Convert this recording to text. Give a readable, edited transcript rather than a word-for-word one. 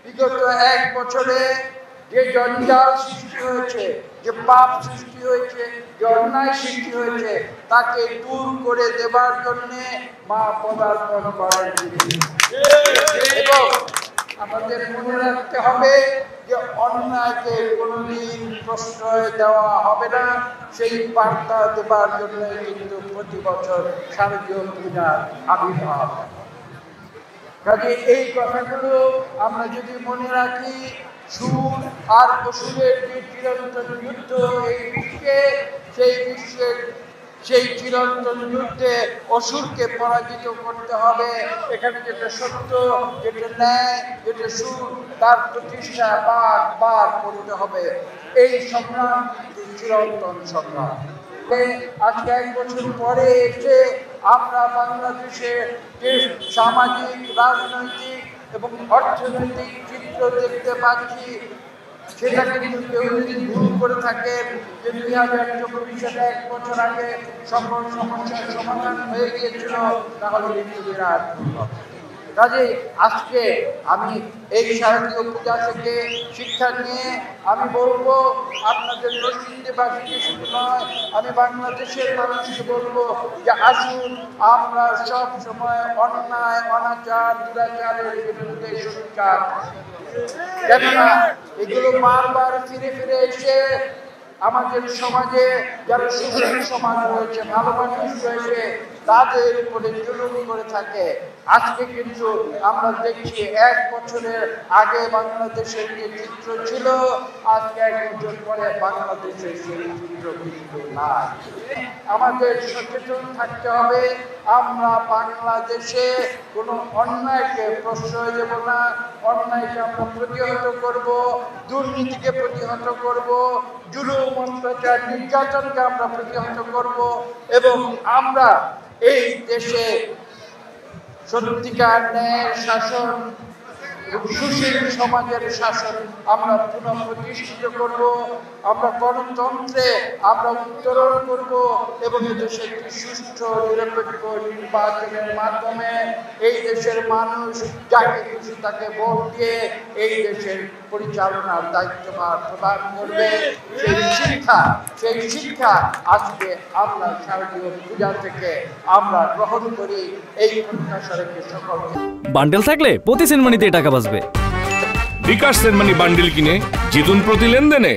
বিগত এক বছরে যে জঞ্জাল সৃষ্টি হয়েছে, যে পাপ সৃষ্টি হয়েছে, যে অন্যায় সৃষ্টি হয়েছে, তাকে দূর করে দেবার জন্য মা পদার্পণ করেন। এবং আমাদের মনে রাখতে হবে যে অন্যায়কে কোনোদিন প্রশ্রয় দেওয়া হবে না, সেই বার্তা দেবার জন্য কিন্তু প্রতি বছর শারদীয় পূজার আবির্ভাব। কাজে এই কথাগুলো আমরা যদি মনে রাখি, সুর আর অসুরের যে চিরন্তন যুদ্ধ এই বিশ্বে, সেই চিরন্তন যুদ্ধে অসুরকে পরাজিত করতে হবে। এখানে যেটা সত্য, যেটা ন্যায়, যেটা সুর, তার প্রতিষ্ঠা বার করতে হবে। এই সংগ্রাম চিরন্তন সংগ্রাম। আজকে এক বছর পরে এসে আমরা বাংলাদেশে যে সামাজিক, রাজনৈতিক এবং অর্থনৈতিক চিত্র দেখতে পাচ্ছি, সেটা কিন্তু কেউ যদি ভুল করে থাকেন যে 2024 সালে এক বছর আগে সকল সমস্যার সমাধান হয়ে গিয়েছিল, তাহলে কিন্তু বিরাট ভুল। কাজে আজকে আমি এই শারদীয় পূজা থেকে শিক্ষা নিয়ে আমি বলবো, আপনাদের নরসিংদীবাসীকে শুধু নয়, আমি বাংলাদেশের মানুষকে বলবো যে আসুন আমরা সব সময় অন্যায়, অনাচার, দুরাচারের বিরুদ্ধে সোচ্চার। কেননা এগুলো বারবার ফিরে ফিরে এসে আমাদের সমাজে যারা সুশীল সমাজ রয়েছে, ভালো মানুষ রয়েছে, তাদের উপরে জুলুম করে থাকে। আজকে কিন্তু আমরা দেখছি এক বছরের আগে বাংলাদেশের যে চিত্র ছিল, আজকে এক বছর পরে বাংলাদেশের সেই চিত্র কিন্তু নাই। আমাদের সচেতন থাকতে হবে। আমরা বাংলাদেশে কোনো অন্যায়কে প্রশ্রয় দেব না, অন্যায়কে আমরা প্রতিহত করব, দুর্নীতিকে প্রতিহত করব, জুলুম, অত্যাচার, নির্যাতনকে আমরা প্রতিহত করব এবং আমরা এই দেশে সত্যিকার ন্যায়ের শাসন, সুশীল সমাজের শাসন আমরা পুনঃপ্রতিষ্ঠিত করব। আমরা গণতন্ত্রে আমরা উত্তরণ করব এবং এদেশে একটি সুষ্ঠু নিরপেক্ষ নির্বাচনের মাধ্যমে এই দেশের মানুষ যাকে খুশি তাকে ভোট দিয়ে এই দেশের পরিচালনার দায়িত্বভার প্রদান করবে। সেই শিক্ষা আজকে আমরা শারদীয় পূজা থেকে আমরা গ্রহণ করি। এই প্রত্যাশা রেখে সকলকে বান্ডেল থাকলে প্রতি সেনমানিতে টাকা বাঁচবে। বিকাশ সেনমানি বান্ডেল কিনে জিতুন প্রতি লেনদেনে।